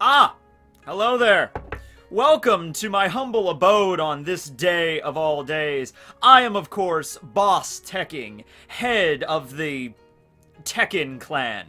Ah! Hello there! Welcome to my humble abode on this day of all days. I am, of course, Boss Tekking, head of the Tekken clan.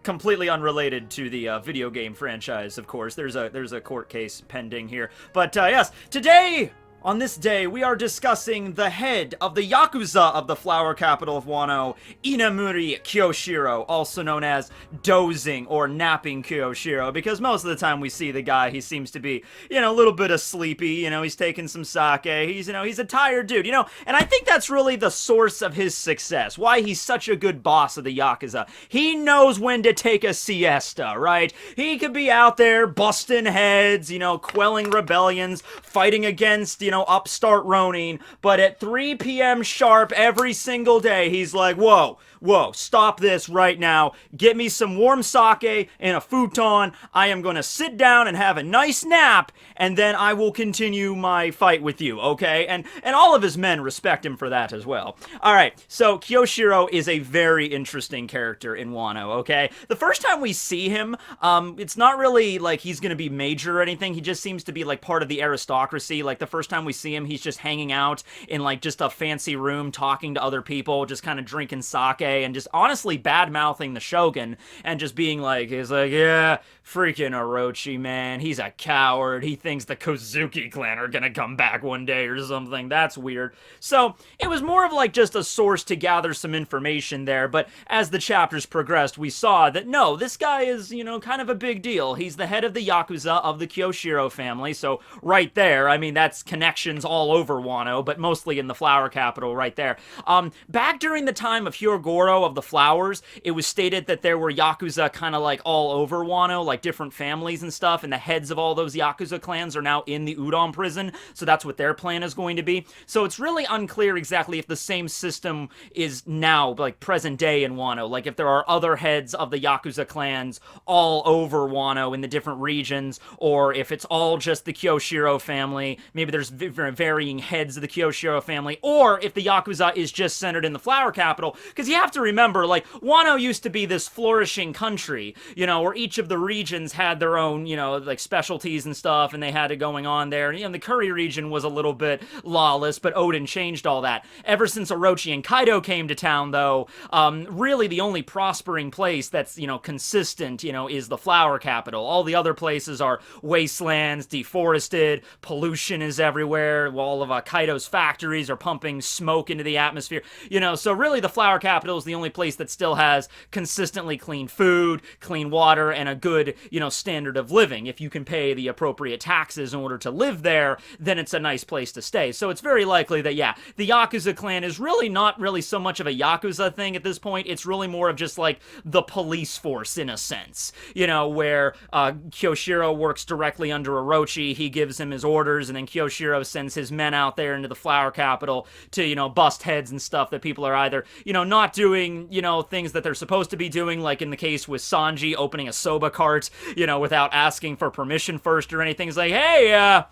Completely unrelated to the video game franchise, of course. There's a court case pending here. But yes, today, on this day, we are discussing the head of the Yakuza of the flower capital of Wano, Inamuri Kyoshiro, also known as dozing or napping Kyoshiro, because most of the time we see the guy, he seems to be, a little bit of sleepy, he's taking some sake, he's a tired dude, and I think that's really the source of his success, why he's such a good boss of the Yakuza. He knows when to take a siesta, right? He could be out there busting heads, quelling rebellions, fighting against, upstart Ronin, but at 3 p.m. sharp every single day, he's like, whoa, stop this right now. Get me some warm sake and a futon. I am going to sit down and have a nice nap, and then I will continue my fight with you, okay? And all of his men respect him for that as well. All right, so Kyoshiro is a very interesting character in Wano, okay? The first time we see him, it's not really like he's going to be major or anything. He just seems to be like part of the aristocracy. Like the first time we see him, he's just hanging out in like just a fancy room talking to other people, just kind of drinking sake and just honestly bad-mouthing the Shogun and just being like, yeah, freaking Orochi, man, he's a coward. He thinks the Kozuki clan are gonna come back one day or something. That's weird. So it was more of like just a source to gather some information there, but as the chapters progressed, we saw that no, this guy is, kind of a big deal. He's the head of the Yakuza of the Kyoshiro family, so right there, I mean, that's connections all over Wano, but mostly in the flower capital right there. Back during the time of Hiyori of the flowers, it was stated that there were Yakuza kind of like all over Wano, like different families and stuff, and the heads of all those Yakuza clans are now in the Udon prison, so that's what their plan is going to be. So it's really unclear exactly if the same system is now, like, present day in Wano, like if there are other heads of the Yakuza clans all over Wano in the different regions, or if it's all just the Kyoshiro family, maybe there's varying heads of the Kyoshiro family, or if the Yakuza is just centered in the flower capital, because you have to remember, like, Wano used to be this flourishing country, where each of the regions had their own, like, specialties and stuff, and they had it going on there. And, the Curry region was a little bit lawless, but Odin changed all that. Ever since Orochi and Kaido came to town, though, really the only prospering place that's, consistent, is the flower capital. All the other places are wastelands, deforested, pollution is everywhere, all of Kaido's factories are pumping smoke into the atmosphere, so really the flower capital is the only place that still has consistently clean food, clean water, and a good, standard of living. If you can pay the appropriate taxes in order to live there, then it's a nice place to stay. So it's very likely that, yeah, the Yakuza clan is really not really so much of a Yakuza thing at this point. It's really more of just like the police force in a sense, where Kyoshiro works directly under Orochi. He gives him his orders, and then Kyoshiro sends his men out there into the flower capital to, bust heads and stuff that people are either, not doing, things that they're supposed to be doing, like in the case with Sanji opening a soba cart, without asking for permission first or anything. It's like, hey,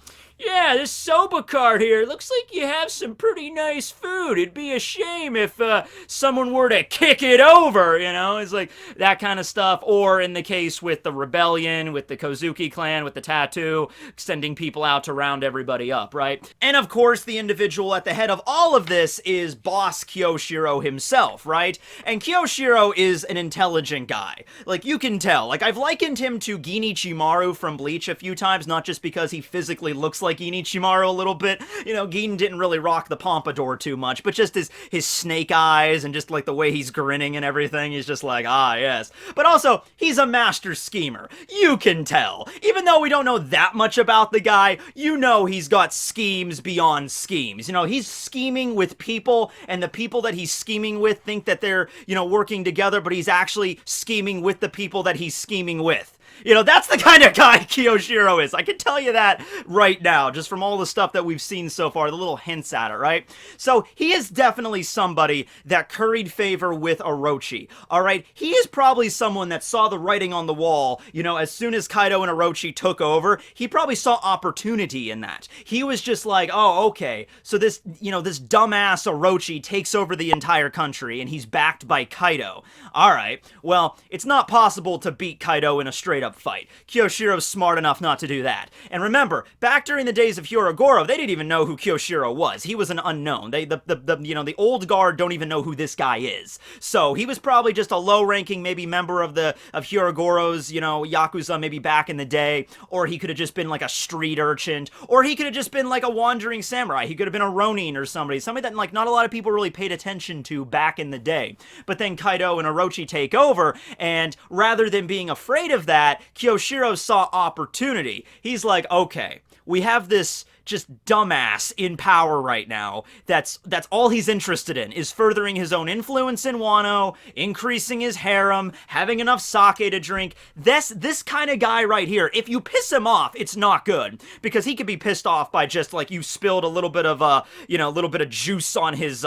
yeah, this soba cart here, looks like you have some pretty nice food. It'd be a shame if someone were to kick it over, It's like that kind of stuff. Or in the case with the rebellion, with the Kozuki clan, with the tattoo, sending people out to round everybody up, right? And of course, the individual at the head of all of this is Boss Kyoshiro himself, right? And Kyoshiro is an intelligent guy. Like, you can tell. Like, I've likened him to Ginichimaru from Bleach a few times, not just because he physically looks like Inichimaru a little bit. Gin didn't really rock the pompadour too much, but just his snake eyes and just like the way he's grinning and everything, he's just like, ah, yes. But also, he's a master schemer. You can tell. Even though we don't know that much about the guy, he's got schemes beyond schemes. He's scheming with people, and the people that he's scheming with think that they're, working together, but he's actually scheming with the people that he's scheming with. That's the kind of guy Kyoshiro is. I can tell you that right now, just from all the stuff that we've seen so far, the little hints at it, right? So he is definitely somebody that curried favor with Orochi, all right? He is probably someone that saw the writing on the wall, as soon as Kaido and Orochi took over, he probably saw opportunity in that. He was just like, oh, okay, so this, this dumbass Orochi takes over the entire country, and he's backed by Kaido. All right, well, it's not possible to beat Kaido in a straight straight-up fight. Kyoshiro's smart enough not to do that. And remember, back during the days of Hyorogoro, they didn't even know who Kyoshiro was. He was an unknown. The old guard don't even know who this guy is. So he was probably just a low-ranking, maybe member of Hyorogoro's, Yakuza maybe back in the day, or he could have just been like a street urchin, or he could have just been like a wandering samurai. He could have been a ronin or somebody that like not a lot of people really paid attention to back in the day. But then Kaido and Orochi take over, and rather than being afraid of that, Kyoshiro saw opportunity. He's like, okay, we have this just dumbass in power right now. That's all he's interested in, is furthering his own influence in Wano, increasing his harem, having enough sake to drink. This kind of guy right here, if you piss him off, it's not good, because he could be pissed off by just like you spilled a little bit of juice on his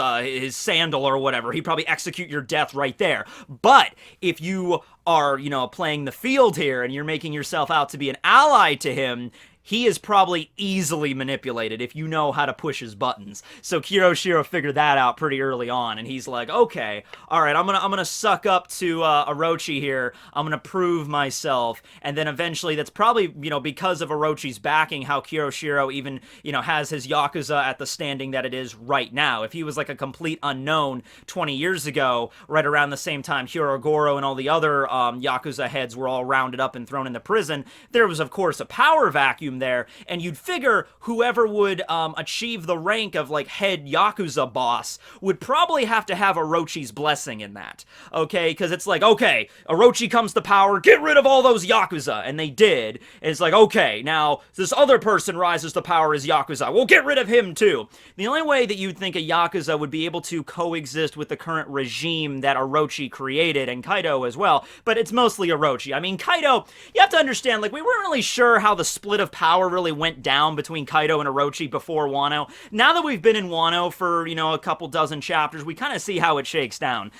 sandal or whatever. He'd probably execute your death right there. But if you are, playing the field here and you're making yourself out to be an ally to him, he is probably easily manipulated if you know how to push his buttons. So Kyoshiro figured that out pretty early on, and he's like, okay, all right, I'm gonna suck up to Orochi here. I'm gonna prove myself, and then eventually, that's probably because of Orochi's backing, how Kyoshiro even has his Yakuza at the standing that it is right now. If he was like a complete unknown 20 years ago, right around the same time Hyorogoro and all the other Yakuza heads were all rounded up and thrown into prison, there was of course a power vacuum there, and you'd figure whoever would achieve the rank of like head Yakuza boss would probably have to have Orochi's blessing in that, okay? Because it's like, okay, Orochi comes to power, get rid of all those Yakuza, and they did. And it's like, okay, now this other person rises to power as Yakuza, well, get rid of him too. The only way that you'd think a Yakuza would be able to coexist with the current regime that Orochi created, and Kaido as well, but it's mostly Orochi. I mean, Kaido, you have to understand, like, we weren't really sure how the split of power really went down between Kaido and Orochi before Wano. Now that we've been in Wano for, a couple dozen chapters, we kind of see how it shakes down.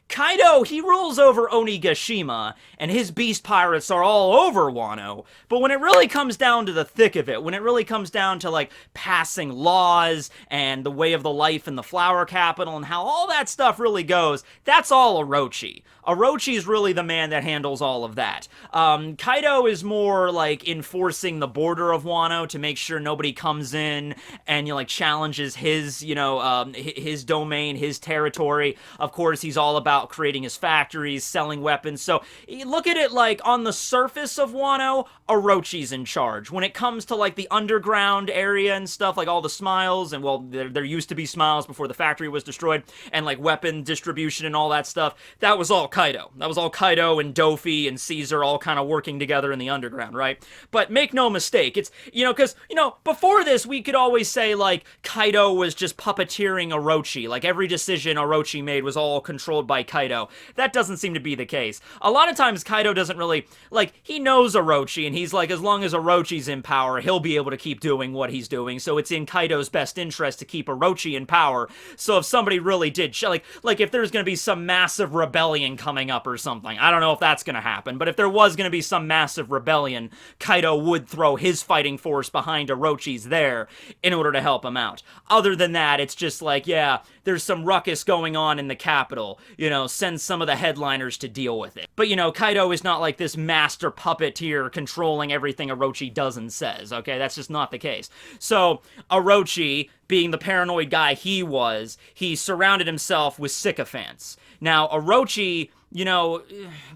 Kaido, he rules over Onigashima, and his beast pirates are all over Wano, but when it really comes down to the thick of it, when it really comes down to, like, passing laws, and the way of the life in the flower capital, and how all that stuff really goes, that's all Orochi. Orochi's really the man that handles all of that. Kaido is more, like, enforcing the border of Wano to make sure nobody comes in and, challenges his, his domain, his territory. Of course, he's all about creating his factories, selling weapons. So look at it like on the surface of Wano, Orochi's in charge. When it comes to like the underground area and stuff, like all the smiles, and well, there used to be smiles before the factory was destroyed, and like weapon distribution and all that stuff, that was all Kaido. That was all Kaido and Dofi and Caesar all kind of working together in the underground, right? But make no mistake, it's, because, before this, we could always say, like, Kaido was just puppeteering Orochi. Like, every decision Orochi made was all controlled by Kaido. That doesn't seem to be the case. A lot of times, Kaido doesn't really, like, he knows Orochi, and he's like, as long as Orochi's in power, he'll be able to keep doing what he's doing, so it's in Kaido's best interest to keep Orochi in power. So if somebody really did, like if there's gonna be some massive rebellion coming up or something, I don't know if that's gonna happen, but if there was gonna be some massive rebellion, Kaido would throw his fighting force behind Orochi's there in order to help him out. Other than that, it's just like, yeah, there's some ruckus going on in the capital, send some of the headliners to deal with it. But, Kaido is not like this master puppeteer controlling everything Orochi does and says, okay? That's just not the case. So, Orochi, being the paranoid guy he surrounded himself with sycophants. Now, Orochi,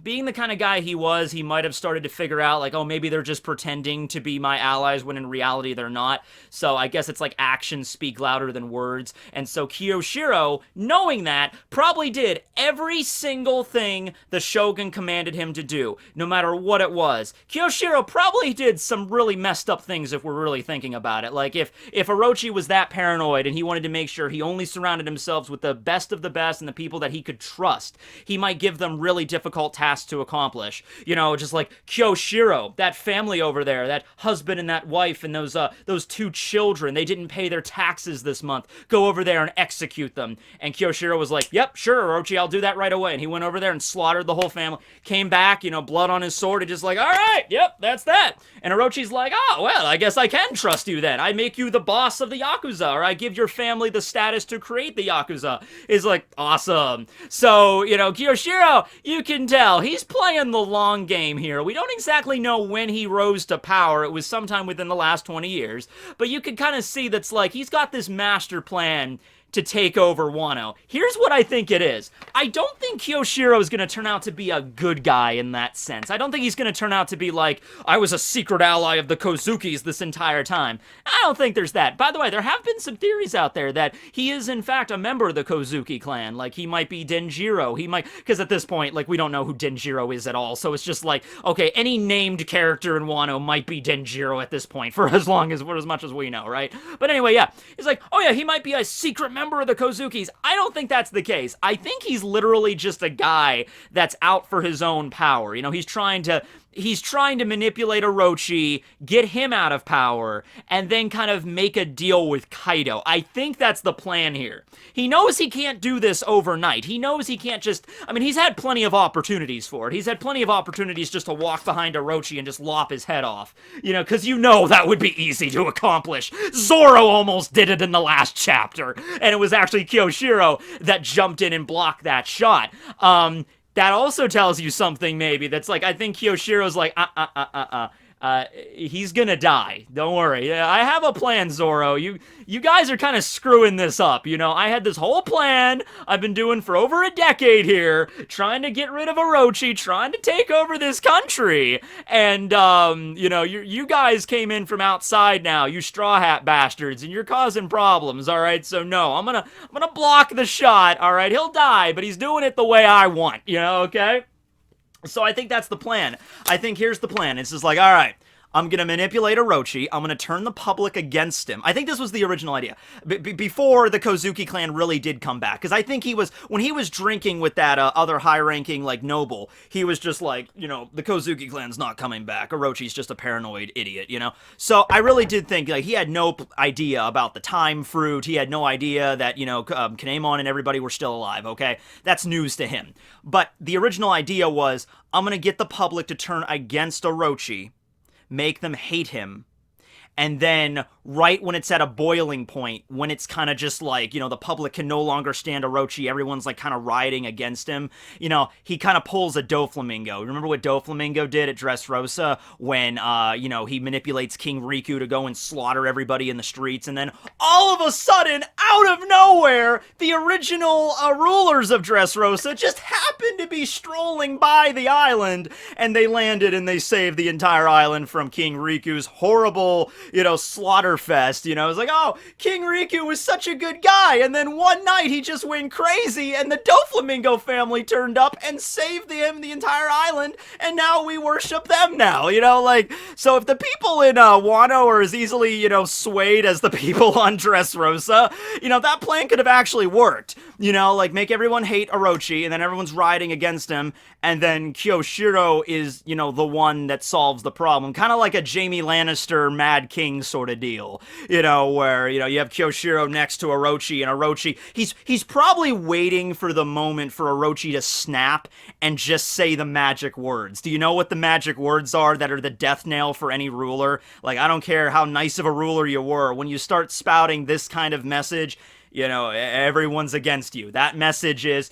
being the kind of guy he was, he might have started to figure out, like, oh, maybe they're just pretending to be my allies when in reality they're not. So I guess it's like actions speak louder than words. And so Kyoshiro, knowing that, probably did every single thing the Shogun commanded him to do, no matter what it was. Kyoshiro probably did some really messed up things if we're really thinking about it. Like, if Orochi was that paranoid and he wanted to make sure he only surrounded himself with the best of the best and the people that he could trust, he might give them really difficult tasks to accomplish. Just like Kyoshiro, that family over there, that husband and that wife and those two children, they didn't pay their taxes this month. Go over there and execute them. And Kyoshiro was like, yep, sure, Orochi, I'll do that right away. And he went over there and slaughtered the whole family. Came back, blood on his sword, and just like, all right, yep, that's that. And Orochi's like, oh, well, I guess I can trust you then. I make you the boss of the Yakuza, or I give your family the status to create the Yakuza. Is like, awesome. So, Kyoshiro, you can tell he's playing the long game here. We don't exactly know when he rose to power. It was sometime within the last 20 years. But you can kind of see that's like, he's got this master plan to take over Wano. Here's what I think it is. I don't think Kyoshiro is going to turn out to be a good guy in that sense. I don't think he's going to turn out to be like, I was a secret ally of the Kozukis this entire time. I don't think there's that. By the way, there have been some theories out there that he is in fact a member of the Kozuki clan. Like, he might be Denjiro. He might, because at this point, like, we don't know who Denjiro is at all. So it's just like, okay, any named character in Wano might be Denjiro at this point for as much as we know, right? But anyway, yeah. It's like, oh yeah, he might be a secret member of the Kozukis. I don't think that's the case. I think he's literally just a guy that's out for his own power. You know, he's trying to manipulate Orochi, get him out of power, and then kind of make a deal with Kaido. I think that's the plan here. He knows he can't do this overnight. He knows he can't just, I mean, he's had plenty of opportunities for it. He's had plenty of opportunities just to walk behind Orochi and just lop his head off. You know, because you know that would be easy to accomplish. Zoro almost did it in the last chapter, and it was actually Kyoshiro that jumped in and blocked that shot. That also tells you something, maybe, that's like, I think Kyoshiro's like, he's gonna die. Don't worry. I have a plan, Zoro. You guys are kind of screwing this up, you know? I had this whole plan I've been doing for over a decade here, trying to get rid of Orochi, trying to take over this country, and, you know, you guys came in from outside now, you Straw Hat bastards, and you're causing problems, alright? So no, I'm gonna block the shot, alright? He'll die, but he's doing it the way I want, you know, okay? So I think that's the plan. I think here's the plan. It's just like, all right, I'm going to manipulate Orochi. I'm going to turn the public against him. I think this was the original idea. Before the Kozuki clan really did come back. Because I think when he was drinking with that other high-ranking, like, noble, he was just like, you know, the Kozuki clan's not coming back. Orochi's just a paranoid idiot, you know? So I really did think, like, he had no idea about the time fruit. He had no idea that, you know, Kinemon and everybody were still alive, okay? That's news to him. But the original idea was, I'm going to get the public to turn against Orochi, make them hate him, and then right when it's at a boiling point, when it's kind of just like, you know, the public can no longer stand Orochi, everyone's like kind of rioting against him, you know, he kind of pulls a Doflamingo. Remember what Doflamingo did at Dressrosa when, you know, he manipulates King Riku to go and slaughter everybody in the streets, and then all of a sudden, out of nowhere, the original rulers of Dressrosa just happened to be strolling by the island, and they landed and they saved the entire island from King Riku's horrible, you know, slaughter fest. You know, it's like, oh, King Riku was such a good guy, and then one night he just went crazy, and the Doflamingo family turned up and saved him the entire island, and now we worship them now, you know, like, so if the people in Wano are as easily, you know, swayed as the people on Dressrosa, you know, that plan could have actually worked, you know, like, make everyone hate Orochi, and then everyone's rioting against him, and then Kyoshiro is, you know, the one that solves the problem, kind of like a Jaime Lannister Mad King sort of deal, you know, where, you know, you have Kyoshiro next to Orochi, and Orochi, he's probably waiting for the moment for Orochi to snap and just say the magic words. Do you know what the magic words are that are the death knell for any ruler? Like, I don't care how nice of a ruler you were, when you start spouting this kind of message, you know, everyone's against you. That message is,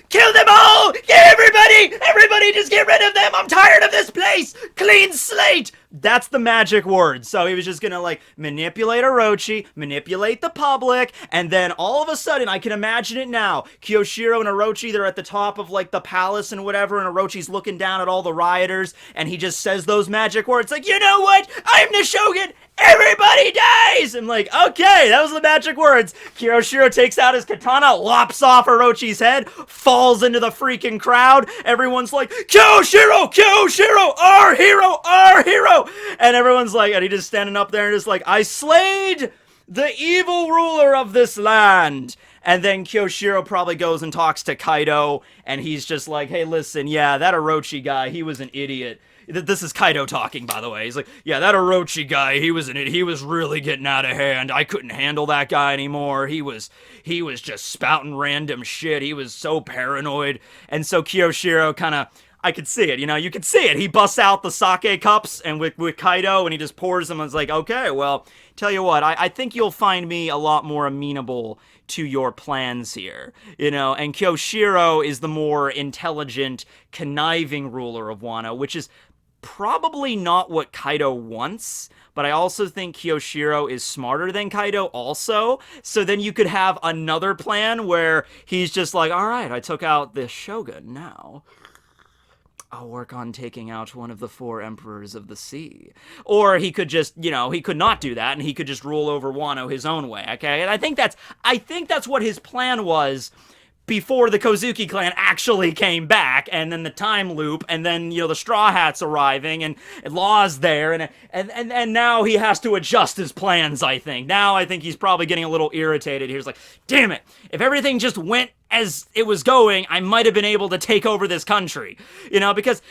kill them all! Everybody just get rid of them! I'm tired of this place! Clean slate! That's the magic word. So he was just gonna, like, manipulate Orochi, manipulate the public, and then all of a sudden, I can imagine it now, Kyoshiro and Orochi, they're at the top of, like, the palace and whatever, and Orochi's looking down at all the rioters, and he just says those magic words, like, you know what? I'm the Shogun! Everybody dies! I'm like, okay, that was the magic words. Kyoshiro takes out his katana, lops off Orochi's head, falls into the freaking crowd. Everyone's like, Kyoshiro! Kyoshiro! Our hero! Our hero! And everyone's like, and he just standing up there and just like, I slayed the evil ruler of this land. And then Kyoshiro probably goes and talks to Kaido, and he's just like, hey, listen, yeah, that Orochi guy, he was an idiot. This is Kaido talking, by the way. He's like, yeah, that Orochi guy, he was really getting out of hand. I couldn't handle that guy anymore. He was just spouting random shit. He was so paranoid. And so Kyoshiro kind of, I could see it, you could see it. He busts out the sake cups and with Kaido, and he just pours them and is like, okay, well, tell you what, I think you'll find me a lot more amenable to your plans here, and Kyoshiro is the more intelligent, conniving ruler of Wano, which is probably not what Kaido wants, but I also think Kyoshiro is smarter than Kaido also, so then you could have another plan where he's just like, alright, I took out the Shogun, now I'll work on taking out one of the 4 emperors of the sea. Or he could just, he could not do that, and he could just rule over Wano his own way, okay? And I think that's what his plan was before the Kozuki clan actually came back, and then the time loop, and then, the Straw Hats arriving, and Law's there, and now he has to adjust his plans, I think. Now I think he's probably getting a little irritated. He's like, damn it, if everything just went as it was going, I might have been able to take over this country. Because,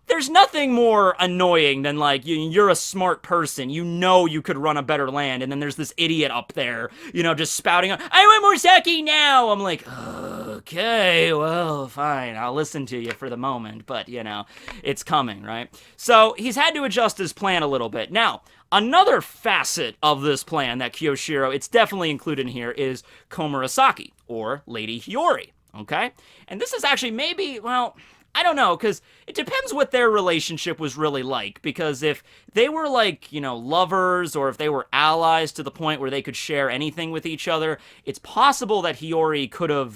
there's nothing more annoying than, like, you're a smart person, you could run a better land, and then there's this idiot up there, just spouting out, I want more sake now! I'm like, okay, well, fine, I'll listen to you for the moment, but, it's coming, right? So, he's had to adjust his plan a little bit. Now, another facet of this plan that Kyoshiro, it's definitely included in here, is Komurasaki, or Lady Hiyori, okay? And this is actually maybe, well, I don't know, because it depends what their relationship was really like, because if they were like, lovers, or if they were allies to the point where they could share anything with each other, it's possible that Hiyori could have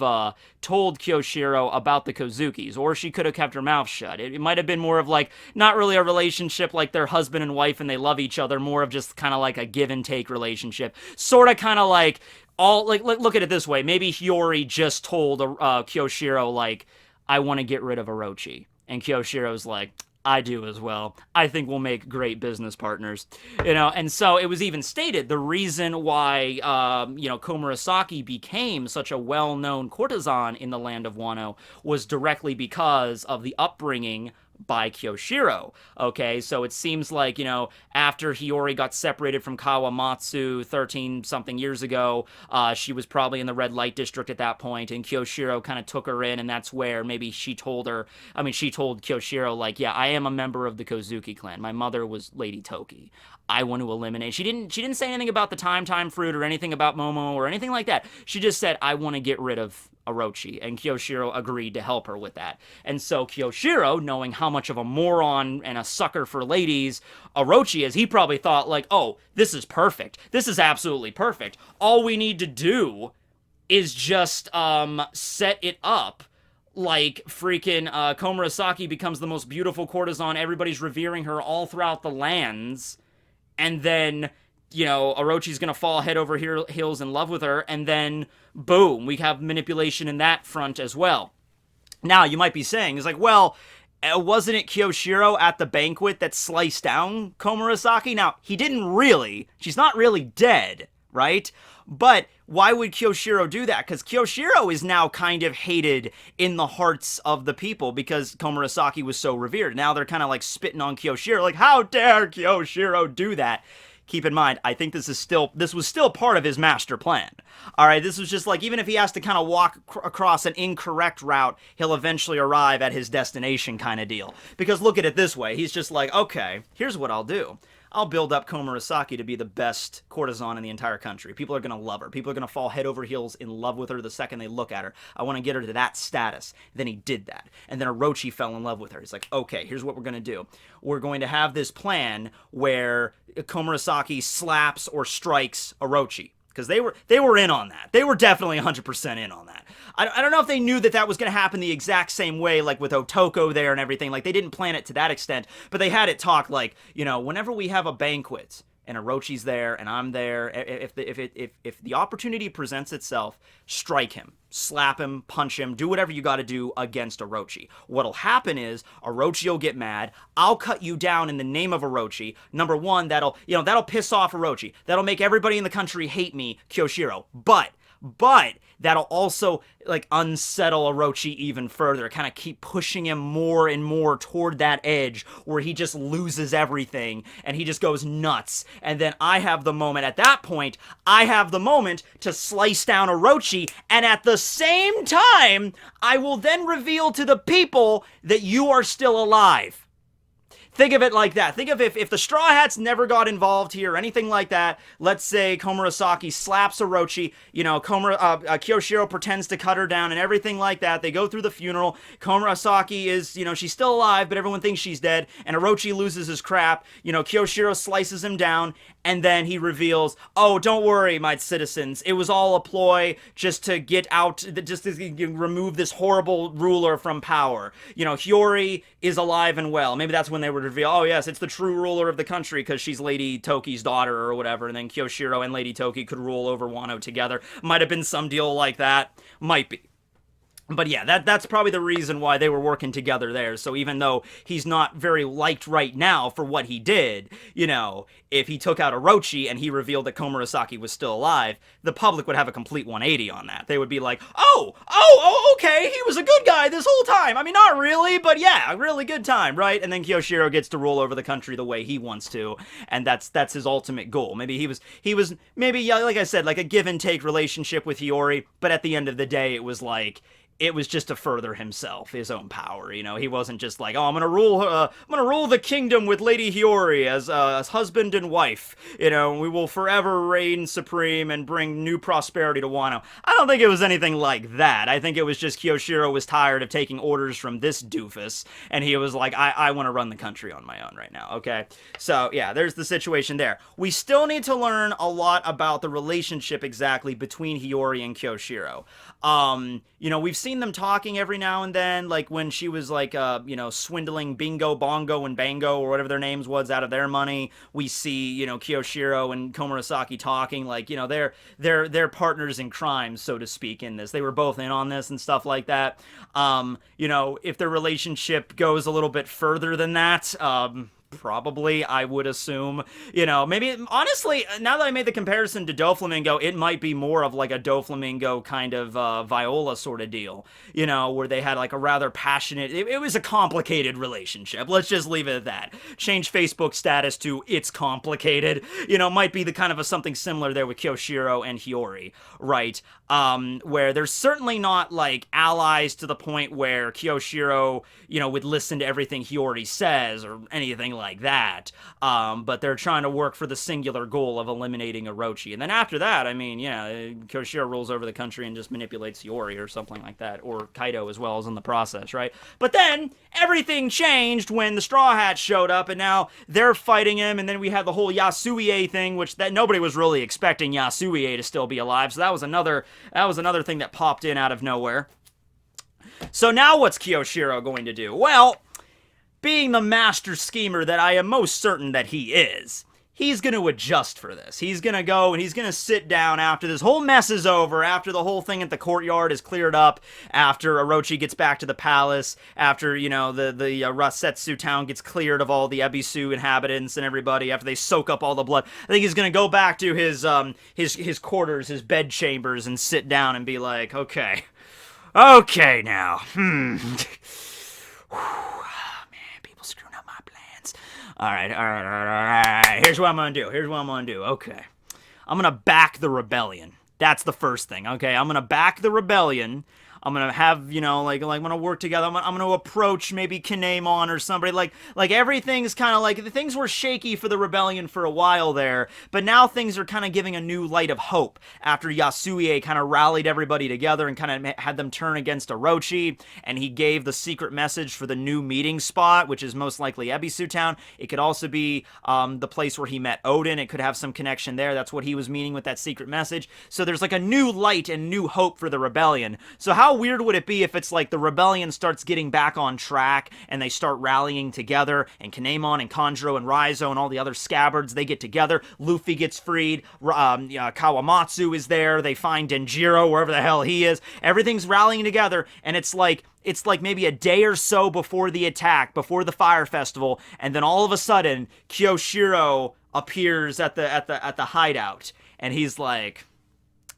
told Kyoshiro about the Kozukis, or she could have kept her mouth shut. It might have been more of like, not really a relationship like they're husband and wife and they love each other, more of just kind of like a give and take relationship. Sort of kind of like, look at it this way, maybe Hiyori just told Kyoshiro, like, I want to get rid of Orochi. And Kyoshiro's like, I do as well. I think we'll make great business partners. And so it was even stated, the reason why, Komurasaki became such a well-known courtesan in the land of Wano was directly because of the upbringing by Kyoshiro, okay? So it seems like, after Hiyori got separated from Kawamatsu 13-something years ago, she was probably in the red light district at that point, and Kyoshiro kind of took her in, and that's where maybe she told Kyoshiro, like, yeah, I am a member of the Kozuki clan. My mother was Lady Toki. I want to eliminate. She didn't say anything about the time fruit or anything about Momo or anything like that. She just said, I want to get rid of Orochi, and Kyoshiro agreed to help her with that. And so Kyoshiro, knowing how much of a moron and a sucker for ladies Orochi is, he probably thought, like, oh, this is perfect. This is absolutely perfect. All we need to do is just set it up like freaking Komurasaki becomes the most beautiful courtesan, everybody's revering her all throughout the lands, and then Orochi's gonna fall head over heels in love with her, and then, boom, we have manipulation in that front as well. Now, you might be saying, it's like, well, wasn't it Kyoshiro at the banquet that sliced down Komurasaki? Now, he didn't really. She's not really dead, right? But why would Kyoshiro do that? Because Kyoshiro is now kind of hated in the hearts of the people because Komurasaki was so revered. Now they're kind of like spitting on Kyoshiro, like, how dare Kyoshiro do that? Keep in mind, I think this was still part of his master plan. All right, this was just like, even if he has to kind of walk across an incorrect route, he'll eventually arrive at his destination kind of deal. Because look at it this way, he's just like, okay, here's what I'll do. I'll build up Komurasaki to be the best courtesan in the entire country. People are going to love her. People are going to fall head over heels in love with her the second they look at her. I want to get her to that status. Then he did that. And then Orochi fell in love with her. He's like, okay, here's what we're going to do. We're going to have this plan where Komurasaki slaps or strikes Orochi. Because they were in on that. They were definitely 100% in on that. I don't know if they knew that was going to happen the exact same way, like with Otoko there and everything. Like, they didn't plan it to that extent, but they had it talked like, whenever we have a banquet and Orochi's there and I'm there, if the opportunity presents itself, strike him, slap him, punch him, do whatever you got to do against Orochi. What'll happen is Orochi will get mad. I'll cut you down in the name of Orochi. Number one, that'll piss off Orochi. That'll make everybody in the country hate me, Kyoshiro. But but that'll also like unsettle Orochi even further, kind of keep pushing him more and more toward that edge where he just loses everything and he just goes nuts. And then I have the moment at that point, I have the moment to slice down Orochi, and at the same time, I will then reveal to the people that you are still alive. Think of it like that. Think of if the Straw Hats never got involved here or anything like that. Let's say Komurasaki slaps Orochi, Kyoshiro pretends to cut her down and everything like that. They go through the funeral. Komurasaki is, she's still alive, but everyone thinks she's dead. And Orochi loses his crap. Kyoshiro slices him down. And then he reveals, oh, don't worry, my citizens. It was all a ploy just to get out, just to remove this horrible ruler from power. Hiyori is alive and well. Maybe that's when they would reveal, oh, yes, it's the true ruler of the country because she's Lady Toki's daughter or whatever. And then Kyoshiro and Lady Toki could rule over Wano together. Might have been some deal like that. Might be. But yeah, that's probably the reason why they were working together there. So even though he's not very liked right now for what he did, if he took out Orochi and he revealed that Komurasaki was still alive, the public would have a complete 180 on that. They would be like, oh, okay, he was a good guy this whole time. I mean, not really, but yeah, a really good time, right? And then Kyoshiro gets to rule over the country the way he wants to, and that's his ultimate goal. Maybe he was maybe, like I said, like a give and take relationship with Hiyori, but at the end of the day, it was just to further himself, his own power. He wasn't just like, oh, I'm gonna rule the kingdom with Lady Hiyori as husband and wife. We will forever reign supreme and bring new prosperity to Wano. I don't think it was anything like that. I think it was just Kyoshiro was tired of taking orders from this doofus, and he was like, I want to run the country on my own right now. Okay, so yeah, there's the situation there. We still need to learn a lot about the relationship exactly between Hiyori and Kyoshiro. We've seen them talking every now and then, like when she was like, swindling Bingo, Bongo, and Bango, or whatever their names was, out of their money. We see, Kyoshiro and Komurasaki talking, like, they're partners in crime, so to speak, in this. They were both in on this and stuff like that. If their relationship goes a little bit further than that, probably, I would assume. Maybe, honestly, now that I made the comparison to Doflamingo, it might be more of like a Doflamingo kind of Viola sort of deal, where they had like a rather passionate, it was a complicated relationship. Let's just leave it at that. Change Facebook status to it's complicated. Might be the kind of a something similar there with Kyoshiro and Hiyori, right? Where they're certainly not like allies to the point where Kyoshiro, would listen to everything Hiyori says or anything like that. But they're trying to work for the singular goal of eliminating Orochi. And then after that, I mean, Kyoshiro rules over the country and just manipulates Hiyori or something like that, or Kaido as well as in the process, right? But then everything changed when the Straw Hats showed up, and now they're fighting him, and then we had the whole Yasuie thing, which that nobody was really expecting Yasuie to still be alive. So that was another thing that popped in out of nowhere. So now what's Kyoshiro going to do? Well, being the master schemer that I am most certain that he is, he's going to adjust for this. He's going to go and he's going to sit down after this whole mess is over, after the whole thing at the courtyard is cleared up, after Orochi gets back to the palace, after, the Rasetsu town gets cleared of all the Ebisu inhabitants and everybody, after they soak up all the blood. I think he's going to go back to his quarters, his bed chambers, and sit down and be like, okay now, All right. Here's what I'm going to do. Okay. I'm going to back the rebellion. That's the first thing, okay? I'm going to back the rebellion. I'm going to have, I'm going to work together. I'm going to approach maybe Kinemon or somebody. Like everything's kind of like, things were shaky for the rebellion for a while there, but now things are kind of giving a new light of hope after Yasuie kind of rallied everybody together and kind of had them turn against Orochi, and he gave the secret message for the new meeting spot, which is most likely Ebisu Town. It could also be the place where he met Odin. It could have some connection there. That's what he was meaning with that secret message. So there's like a new light and new hope for the rebellion. So how weird would it be if it's like the rebellion starts getting back on track and they start rallying together, and Kinemon and Kanjuro and Raizo and all the other scabbards, they get together, Luffy gets freed, Kawamatsu is there, they find Denjiro wherever the hell he is, everything's rallying together, and it's like maybe a day or so before the attack, before the Fire Festival, and then all of a sudden Kyoshiro appears at the hideout, and he's like,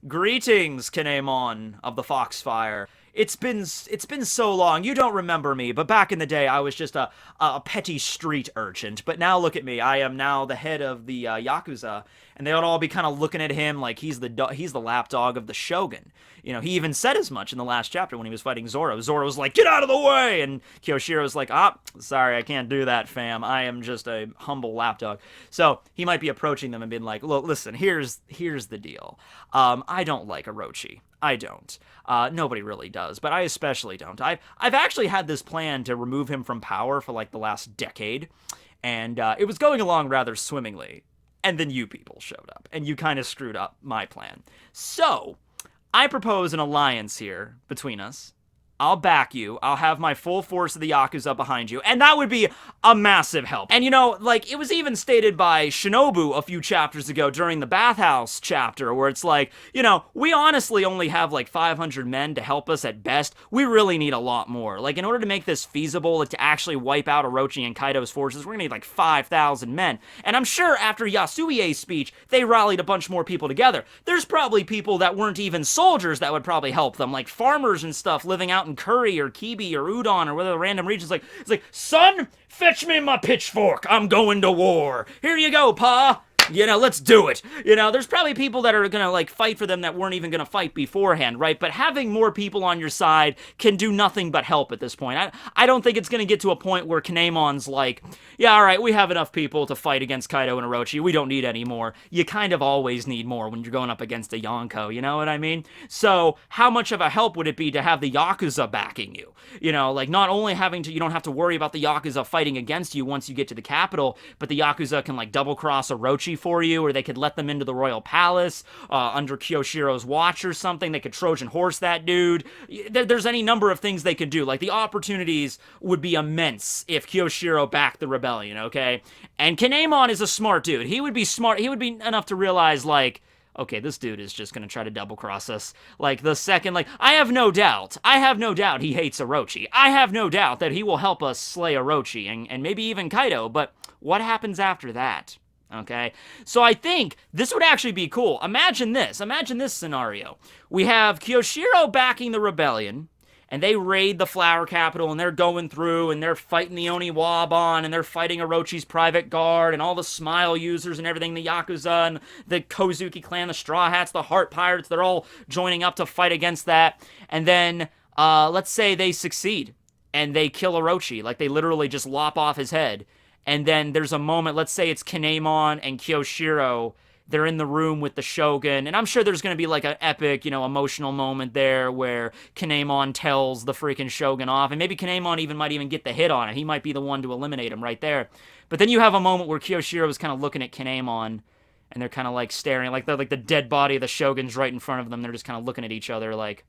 Greetings, Kinemon of the Foxfire. It's been so long. You don't remember me, but back in the day, I was just a petty street urchin. But now look at me. I am now the head of the Yakuza, and they would all be kind of looking at him like he's the lapdog of the Shogun. You know, he even said as much in the last chapter when he was fighting Zoro. Zoro was like, "Get out of the way!" And Kyoshiro's like, sorry, I can't do that, fam. I am just a humble lapdog." So he might be approaching them and being like, "Look, listen, here's the deal. I don't like Orochi. I don't. Nobody really does, but I especially don't. I've actually had this plan to remove him from power for like the last decade, and it was going along rather swimmingly. And then you people showed up, and you kind of screwed up my plan. So I propose an alliance here between us. I'll back you. I'll have my full force of the Yakuza behind you. And that would be a massive help. And you know, like, it was even stated by Shinobu a few chapters ago during the bathhouse chapter, where it's like, you know, we honestly only have like 500 men to help us at best. We really need a lot more. Like, in order to make this feasible, like, to actually wipe out Orochi and Kaido's forces, we're gonna need like 5,000 men. And I'm sure after Yasuie's speech, they rallied a bunch more people together. There's probably people that weren't even soldiers that would probably help them, like farmers and stuff living out in Curry or Kibi or Udon or whether the random regions. Like, it's like, "Son, fetch me my pitchfork. I'm going to war. Here you go, Pa. You know, let's do it." You know, there's probably people that are gonna, like, fight for them that weren't even gonna fight beforehand, right? But having more people on your side can do nothing but help at this point. I don't think it's gonna get to a point where Kinemon's like, "Yeah, alright, we have enough people to fight against Kaido and Orochi. We don't need any more." You kind of always need more when you're going up against a Yonko, you know what I mean? So, how much of a help would it be to have the Yakuza backing you? You know, like, not only you don't have to worry about the Yakuza fighting against you once you get to the capital, but the Yakuza can, like, double-cross Orochi for you, or they could let them into the royal palace under Kyoshiro's watch or something. They could Trojan horse that dude. There's any number of things they could do. Like, the opportunities would be immense if Kyoshiro backed the rebellion, okay? And Kinemon is a smart dude. He would be smart. He would be enough to realize, like, okay, this dude is just gonna try to double-cross us. Like, the second, like, I have no doubt he hates Orochi. I have no doubt that he will help us slay Orochi, and maybe even Kaido, but what happens after that? Okay, so I think this would actually be cool. Imagine this scenario. We have Kyoshiro backing the rebellion, and they raid the Flower Capital, and they're going through, and they're fighting the Oniwaban, and they're fighting Orochi's private guard, and all the Smile users and everything, the Yakuza, and the Kozuki clan, the Straw Hats, the Heart Pirates, they're all joining up to fight against that. And then, let's say they succeed, and they kill Orochi, like they literally just lop off his head. And then there's a moment, let's say it's Kinemon and Kyoshiro, they're in the room with the Shogun, and I'm sure there's going to be like an epic, you know, emotional moment there where Kinemon tells the freaking Shogun off, and maybe Kinemon might even get the hit on it. He might be the one to eliminate him right there. But then you have a moment where Kyoshiro is kind of looking at Kinemon, and they're kind of like staring, like the dead body of the Shogun's right in front of them. They're just kind of looking at each other like,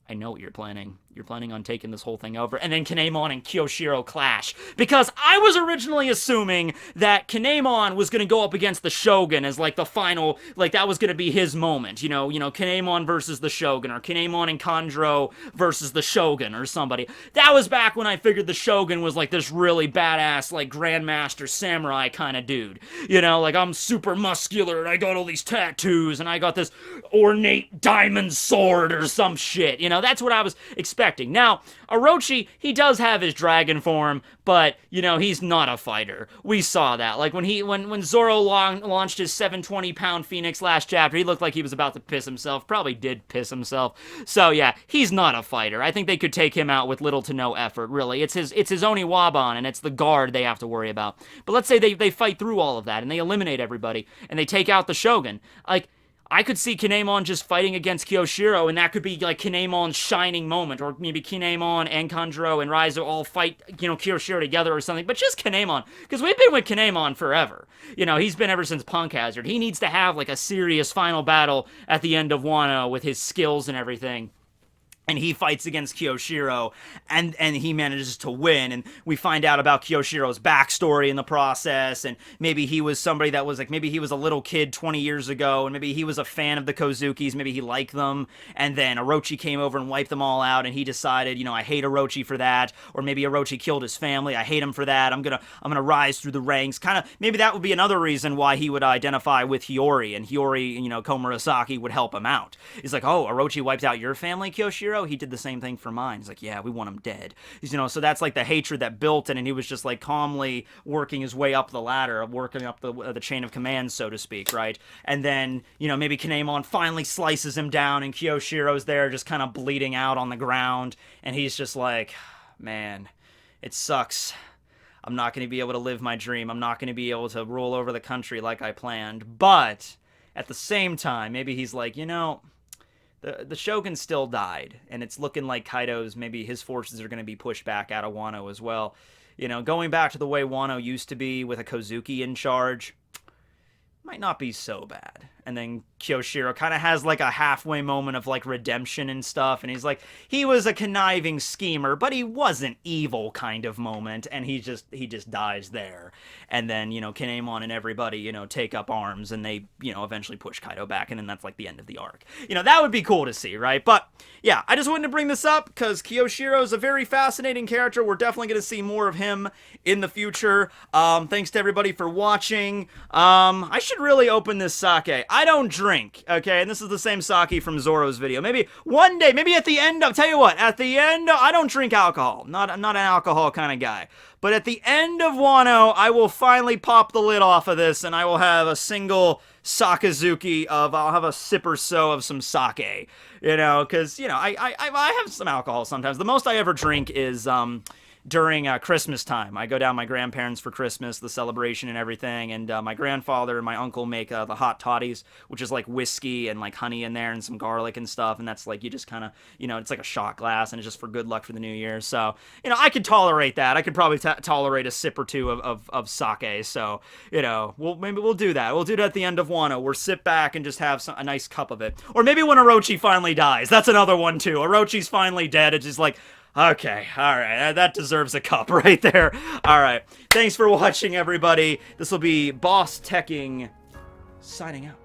"I know what you're planning. You're planning on taking this whole thing over." And then Kinemon and Kyoshiro clash. Because I was originally assuming that Kinemon was going to go up against the Shogun as, like, the final, like, that was going to be his moment. You know, Kinemon versus the Shogun, or Kinemon and Kanjuro versus the Shogun, or somebody. That was back when I figured the Shogun was, like, this really badass, like, Grandmaster Samurai kind of dude. You know, like, I'm super muscular, and I got all these tattoos, and I got this ornate diamond sword, or some shit. You know, that's what I was expecting. Now, Orochi, he does have his dragon form, but, you know, he's not a fighter. We saw that. Like, when Zoro launched his 720-pound Phoenix last chapter, he looked like he was about to piss himself. Probably did piss himself. So, yeah, he's not a fighter. I think they could take him out with little to no effort, really. It's his Oniwaban, and it's the guard they have to worry about. But let's say they fight through all of that, and they eliminate everybody, and they take out the Shogun. Like, I could see Kinemon just fighting against Kyoshiro, and that could be, like, Kinemon's shining moment, or maybe Kinemon and Kanjuro and Raizo all fight, you know, Kyoshiro together or something, but just Kinemon, because we've been with Kinemon forever. You know, he's been ever since Punk Hazard. He needs to have, like, a serious final battle at the end of Wano with his skills and everything. and he fights against Kyoshiro, and he manages to win, and we find out about Kyoshiro's backstory in the process, and maybe he was somebody that was like, maybe he was a little kid 20 years ago, and maybe he was a fan of the Kozukis, maybe he liked them, and then Orochi came over and wiped them all out, and he decided, you know, I hate Orochi for that, or maybe Orochi killed his family, I hate him for that, I'm gonna rise through the ranks, kind of, maybe that would be another reason why he would identify with Hiyori, and Hiyori, you know, Komurasaki would help him out. He's like, oh, Orochi wiped out your family, Kyoshiro? He did the same thing for mine. He's like, yeah, we want him dead. You know, so that's like the hatred that built in, and he was just like calmly working his way up the ladder, working up the chain of command, so to speak, right? And then, you know, maybe Kinemon finally slices him down, and Kyoshiro's there just kind of bleeding out on the ground, and he's just like, man, it sucks. I'm not going to be able to live my dream. I'm not going to be able to rule over the country like I planned. But at the same time, maybe he's like, you know, the Shogun still died, and it's looking like Kaido's, maybe his forces are going to be pushed back out of Wano as well. You know, going back to the way Wano used to be with a Kozuki in charge might not be so bad. And then Kyoshiro kind of has like a halfway moment of like redemption and stuff, and he's like, he was a conniving schemer, but he wasn't evil kind of moment, and he just dies there. And then, you know, Kinemon and everybody, you know, take up arms, and they, you know, eventually push Kaido back, and then that's like the end of the arc. You know, that would be cool to see, right? But yeah, I just wanted to bring this up because Kyoshiro is a very fascinating character. We're definitely going to see more of him in the future. Thanks to everybody for watching. I should really open this sake. I don't drink, okay? And this is the same sake from Zoro's video. Maybe one day, maybe at the end of, tell you what, at the end, I don't drink alcohol. Not an alcohol kind of guy. But at the end of Wano, I will finally pop the lid off of this, and I will have a single Sakazuki I'll have a sip or so of some sake, you know, because, you know, I have some alcohol sometimes. The most I ever drink is, during Christmas time. I go down my grandparents for Christmas, the celebration and everything, and my grandfather and my uncle make the hot toddies, which is like whiskey and like honey in there and some garlic and stuff, and that's like, you just kind of, you know, it's like a shot glass, and it's just for good luck for the new year. So, you know, I could tolerate that. I could probably tolerate a sip or two of sake, so, you know, maybe we'll do that. We'll do that at the end of Wano. We'll sit back and just have a nice cup of it. Or maybe when Orochi finally dies. That's another one, too. Orochi's finally dead. It's just like, okay, alright, that deserves a cup right there. Alright, thanks for watching, everybody. This will be Boss Tekking signing out.